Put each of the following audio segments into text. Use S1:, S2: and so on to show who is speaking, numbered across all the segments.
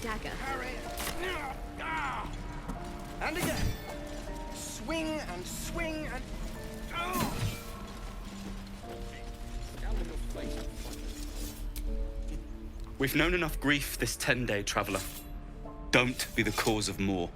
S1: Dagger.
S2: And again. Swing and swing and... Oh!
S3: We've known enough grief this 10-day traveler. Don't be the cause of more.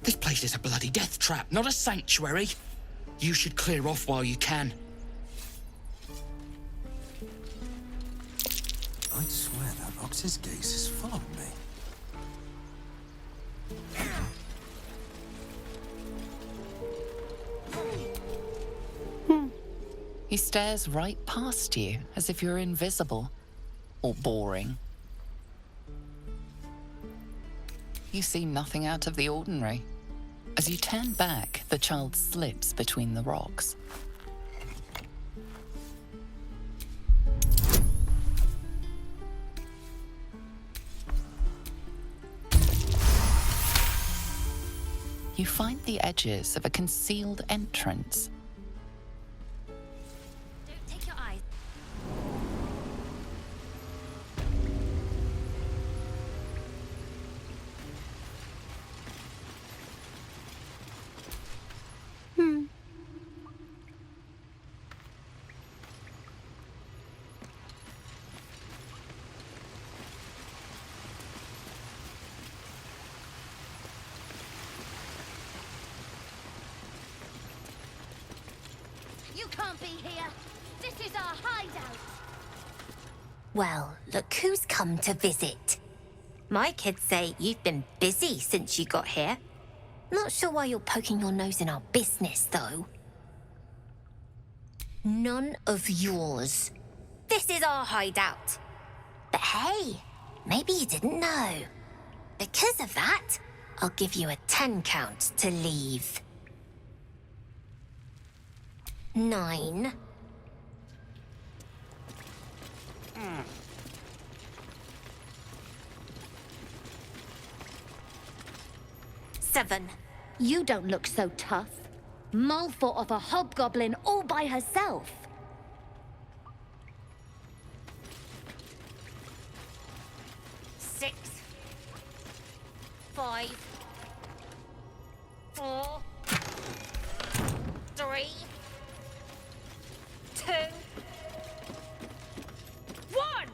S4: This place is a bloody death trap, not a sanctuary. You should clear off while you can.
S5: I'd swear that ox's gaze has followed me.
S6: He stares right past you, as if you're invisible. Or boring. You see nothing out of the ordinary. As you turn back, the child slips between the rocks. You find the edges of a concealed entrance.
S1: Don't take your eyes. You can't be here. This is our hideout.
S7: Well, look who's come to visit. My kids say you've been busy since you got here. Not sure why you're poking your nose in our business, though. None of yours. This is our hideout. But hey, maybe you didn't know. Because of that, I'll give you a 10 count to leave. 9. 7.
S1: You don't look so tough. Mull fought off a hobgoblin all by herself.
S7: 6. 5. 4. 3. 2. 1.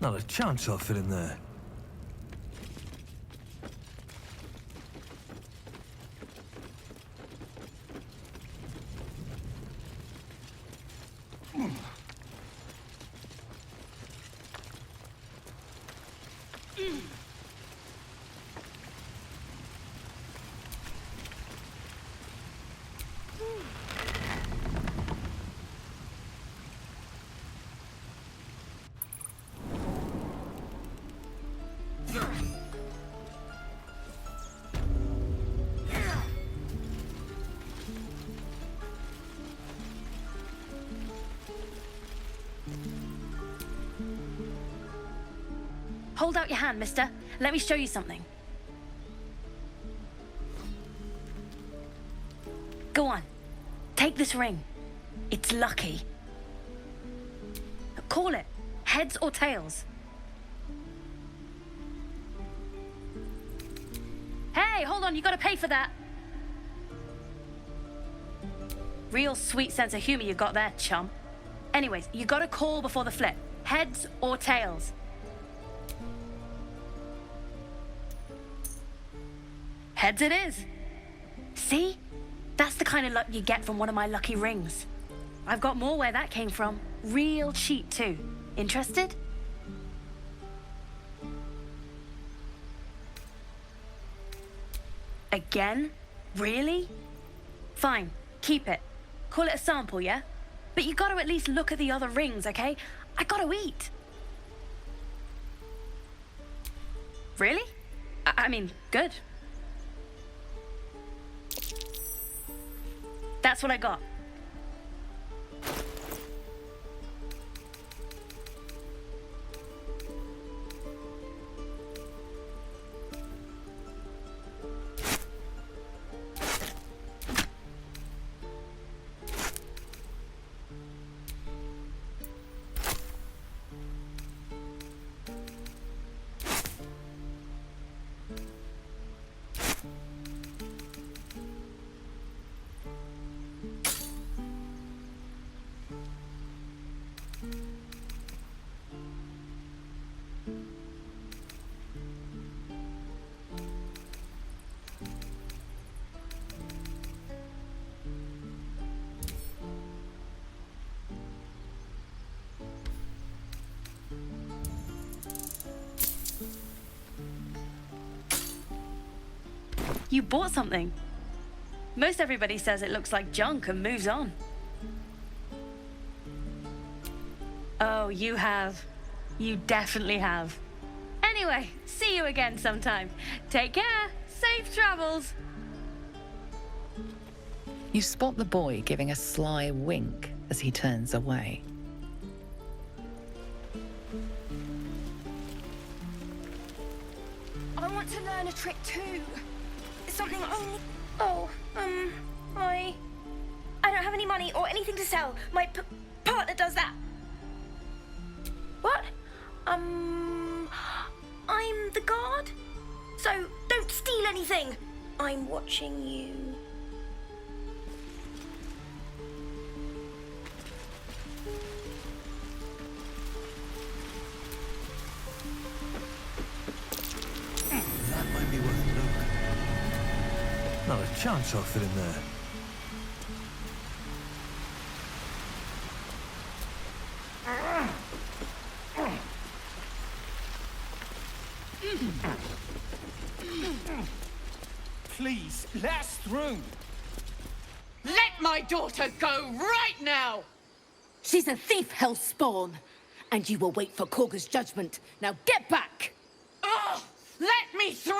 S5: Not a chance I'll fit in there.
S8: Hold out your hand, mister. Let me show you something. Go on. Take this ring. It's lucky. Call it. Heads or tails. Hey, hold on. You gotta pay for that. Real sweet sense of humor you got there, chum. Anyways, you gotta call before the flip. Heads or tails. Heads it is. See? That's the kind of luck you get from one of my lucky rings. I've got more where that came from. Real cheap, too. Interested? Again? Really? Fine, keep it. Call it a sample, yeah? But you gotta at least look at the other rings, okay? I gotta eat. Really? I mean, good. That's what I got. You bought something. Most everybody says it looks like junk and moves on. Oh, you have. You definitely have. Anyway, see you again sometime. Take care. Safe travels.
S6: You spot the boy giving a sly wink as he turns away.
S9: I want to learn a trick too. Something only. Oh, I don't have any money or anything to sell. My partner does that. What? I'm the guard. So don't steal anything. I'm watching you.
S5: That might be worth a look. Not a chance I'll fit in there.
S2: Please, let us through.
S10: Let my daughter go right now!
S11: She's a thief, hellspawn. And you will wait for Kagha's judgment. Now get back!
S10: Oh, let me through,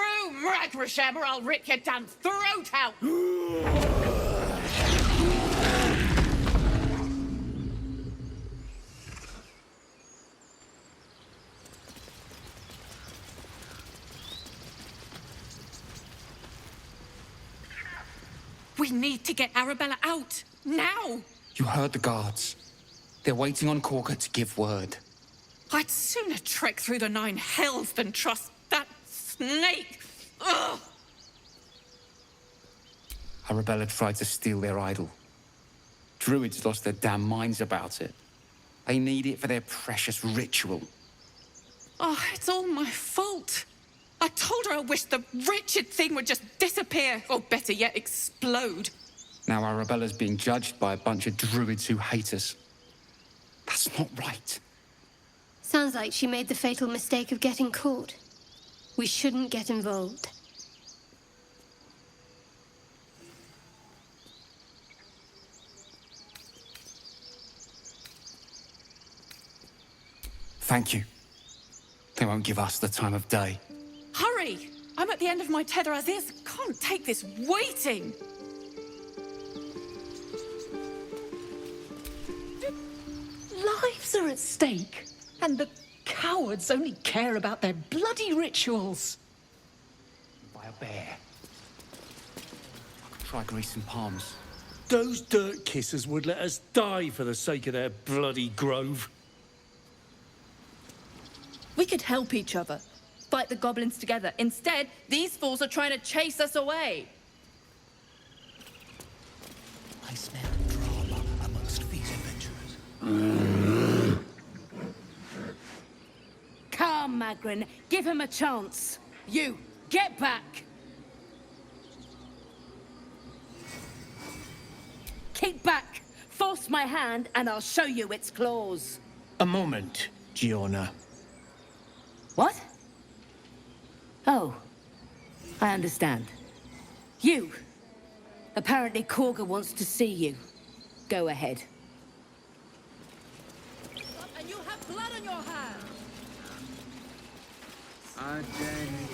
S10: Mragrasham, or I'll rip your damn throat out! We need to get Arabella out, now!
S4: You heard the guards. They're waiting on Kagha to give word.
S10: I'd sooner trek through the 9 hells than trust that snake! Ugh!
S4: Arabella tried to steal their idol. Druids lost their damn minds about it. They need it for their precious ritual.
S10: Oh, it's all my fault. I told her I wished the wretched thing would just disappear, or better yet, explode.
S4: Now Arabella's being judged by a bunch of druids who hate us. That's not right.
S12: Sounds like she made the fatal mistake of getting caught. We shouldn't get involved.
S4: Thank you. They won't give us the time of day.
S10: Hurry! I'm at the end of my tether as is. Can't take this waiting.
S13: Lives are at stake, and the cowards only care about their bloody rituals.
S4: By a bear. I could try greasing palms.
S14: Those dirt kissers would let us die for the sake of their bloody grove.
S15: We could help each other. Fight the goblins together. Instead, these fools are trying to chase us away.
S5: I smell drama amongst these adventurers.
S11: Come, Magrin. Give him a chance. You, get back! Keep back! Force my hand and I'll show you its claws.
S2: A moment, Giona.
S11: What? Oh, I understand. You! Apparently Kagha wants to see you. Go ahead.
S15: And you have blood on your hands!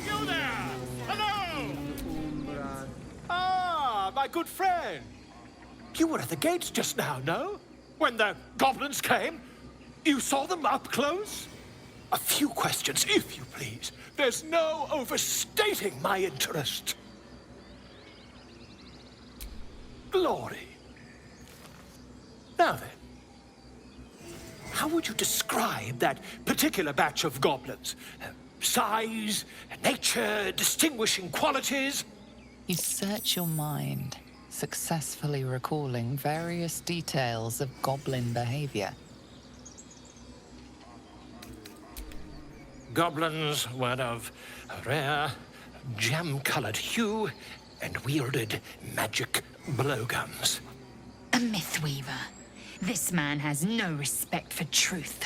S2: You there! Hello! Ah, my good friend. You were at the gates just now, no? When the goblins came? You saw them up close? A few questions, if you please. There's no overstating my interest. Glory. Now then, how would you describe that particular batch of goblins? Size, nature, distinguishing qualities?
S6: You search your mind, successfully recalling various details of goblin behavior.
S2: Goblins were of a rare, jam-colored hue and wielded magic blowguns.
S16: A mythweaver. This man has no respect for truth.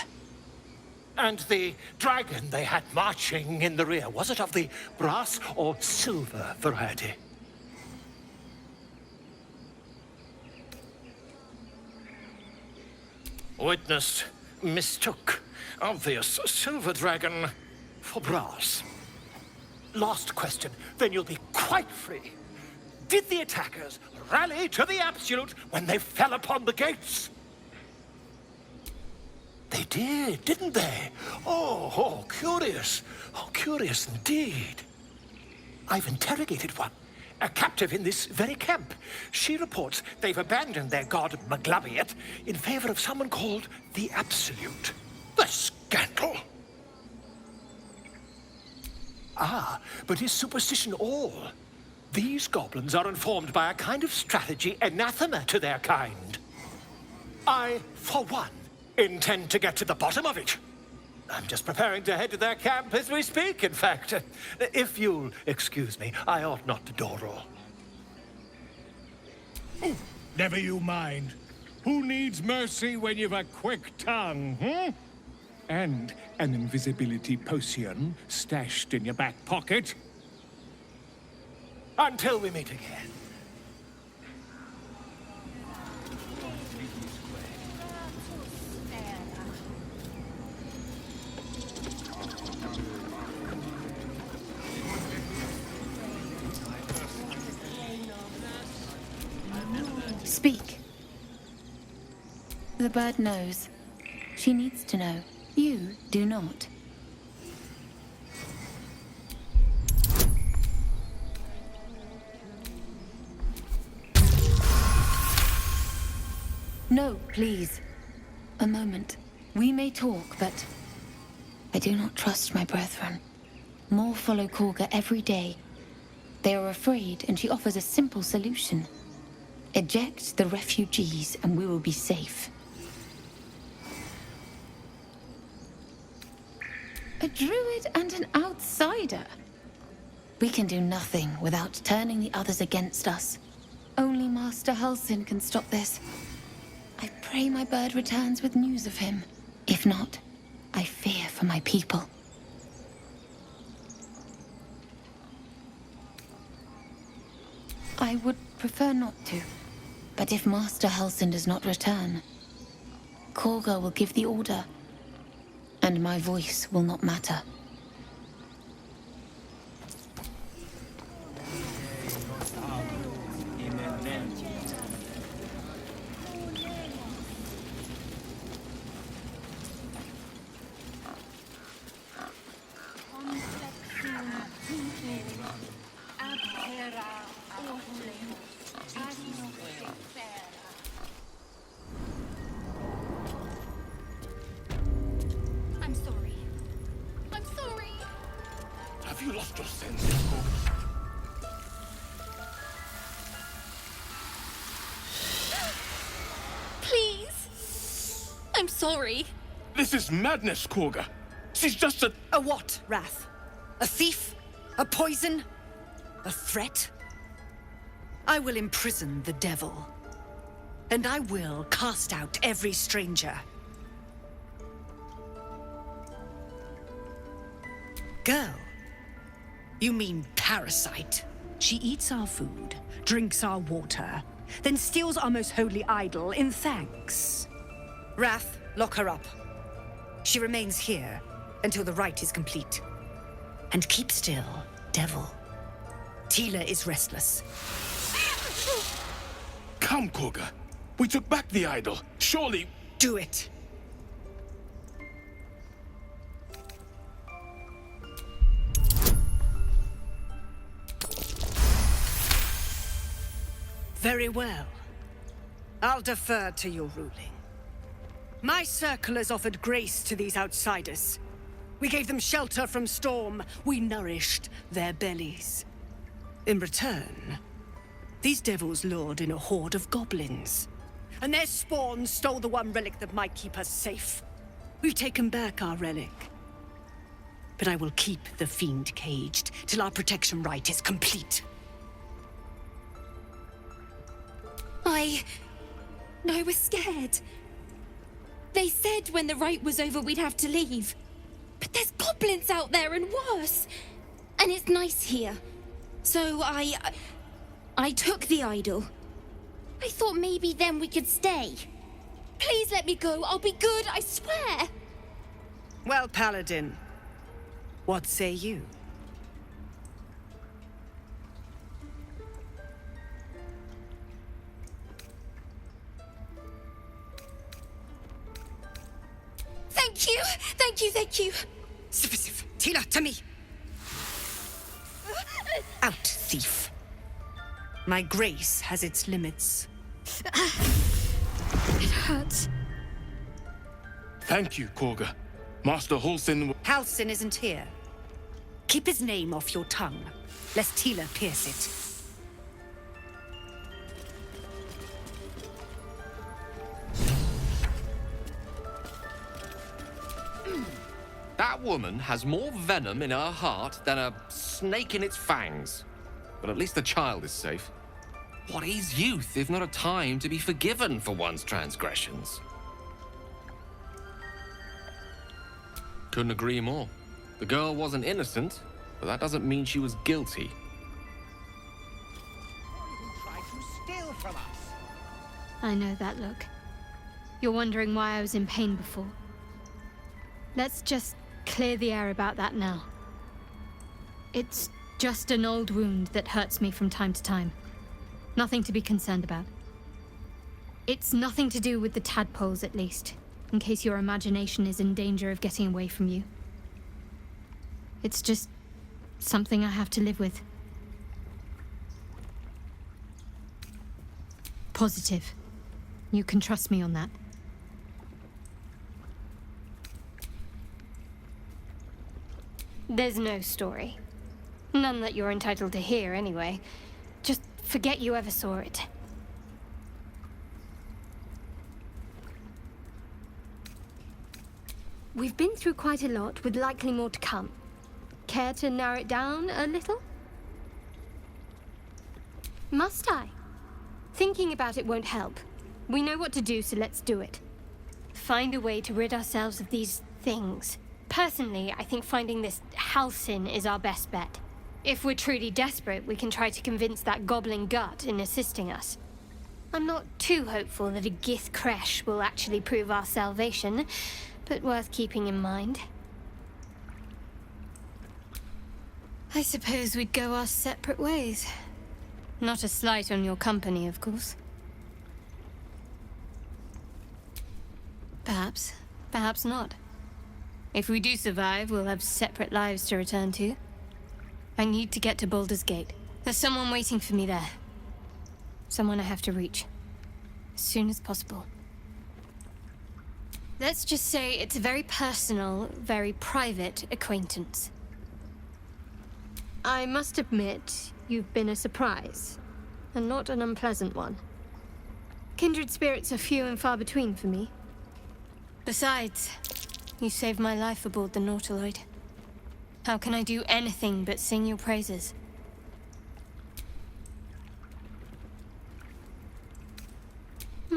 S2: And the dragon they had marching in the rear, was it of the brass or silver variety? Witness mistook obvious silver dragon for brass. Last question, then you'll be quite free. Did the attackers rally to the absolute when they fell upon the gates? They did, didn't they? Oh, curious. Oh, curious indeed. I've interrogated one, a captive in this very camp. She reports they've abandoned their god Maglabiet in favor of someone called the Absolute. The scandal! Ah, but is superstition all? These goblins are informed by a kind of strategy anathema to their kind. I, for one, intend to get to the bottom of it. I'm just preparing to head to their camp as we speak, in fact. If you'll excuse me, I ought not to dawdle.
S14: Never you mind. Who needs mercy when you've a quick tongue, hmm? And an invisibility potion stashed in your back pocket.
S2: Until we meet again.
S17: Speak. The bird knows. She needs to know. You do not. No, please. A moment. We may talk, but I do not trust my brethren. More follow Kagha every day. They are afraid, and she offers a simple solution. Eject the refugees, and we will be safe. A druid and an outsider? We can do nothing without turning the others against us. Only Master Halsin can stop this. I pray my bird returns with news of him. If not, I fear for my people. I would prefer not to. But if Master Halsin does not return, Kagha will give the order, and my voice will not matter.
S10: I'm sorry. I'm sorry.
S2: Have you lost your senses, Kagha?
S10: Please. I'm sorry.
S14: This is madness, Kagha. She's just a...
S18: A what, Wrath? A thief? A poison? A threat? I will imprison the devil. and I will cast out every stranger. Girl? You mean parasite?
S19: She eats our food, drinks our water, then steals our most holy idol in thanks.
S18: Wrath, lock her up. She remains here until the rite is complete. And keep still, devil. Tila is restless.
S20: Come, Kagha. We took back the idol. Surely...
S18: Do it. Very well. I'll defer to your ruling. My circle has offered grace to these outsiders. We gave them shelter from storm. We nourished their bellies. In return, these devils lured in a horde of goblins. And their spawn stole the one relic that might keep us safe. We've taken back our relic. But I will keep the fiend caged till our protection rite is complete.
S9: I was scared. They said when the rite was over we'd have to leave. But there's goblins out there and worse. And it's nice here. So I took the idol. I thought maybe then we could stay. Please let me go. I'll be good, I swear.
S18: Well, Paladin, what say you?
S9: Thank you! Thank you, thank you!
S18: Sif, Tila, to me! Out, thief. My grace has its limits.
S12: It hurts.
S20: Thank you, Kagha. Master Halsin...
S18: Halsin isn't here. Keep his name off your tongue, lest Tila pierce it.
S21: That woman has more venom in her heart than a snake in its fangs. But at least the child is safe. What is youth if not a time to be forgiven for one's transgressions? Couldn't agree more. The girl wasn't innocent, but that doesn't mean she was guilty.
S12: I know that look. You're wondering why I was in pain before. Let's just clear the air about that now. It's just an old wound that hurts me from time to time. Nothing to be concerned about. It's nothing to do with the tadpoles, at least, in case your imagination is in danger of getting away from you. It's just something I have to live with. Positive. You can trust me on that. There's no story. None that you're entitled to hear, anyway. Just forget you ever saw it. We've been through quite a lot, with likely more to come. Care to narrow it down a little? Must I? Thinking about it won't help. We know what to do, so let's do it. Find a way to rid ourselves of these things. Personally, I think finding this Halsin is our best bet. If we're truly desperate, we can try to convince that goblin gut in assisting us. I'm not too hopeful that a Gith Kresh will actually prove our salvation, but worth keeping in mind. I suppose we'd go our separate ways. Not a slight on your company, of course. Perhaps. Perhaps not. If we do survive, we'll have separate lives to return to. I need to get to Baldur's Gate. There's someone waiting for me there. Someone I have to reach. As soon as possible. Let's just say it's a very personal, very private acquaintance. I must admit, you've been a surprise. And not an unpleasant one. Kindred spirits are few and far between for me. Besides, you saved my life aboard the Nautiloid. How can I do anything but sing your praises?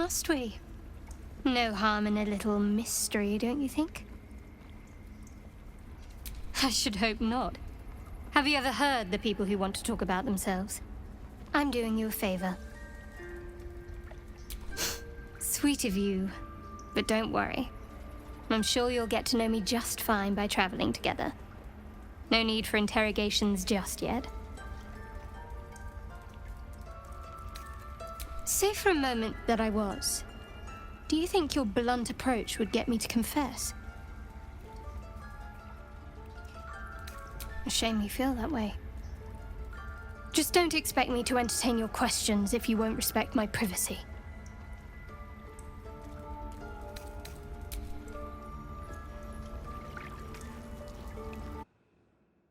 S12: Must we? No harm in a little mystery, don't you think? I should hope not. Have you ever heard the people who want to talk about themselves? I'm doing you a favor. Sweet of you, but don't worry. I'm sure you'll get to know me just fine by traveling together. No need for interrogations just yet. Say for a moment that I was. Do you think your blunt approach would get me to confess? A shame you feel that way. Just don't expect me to entertain your questions if you won't respect my privacy.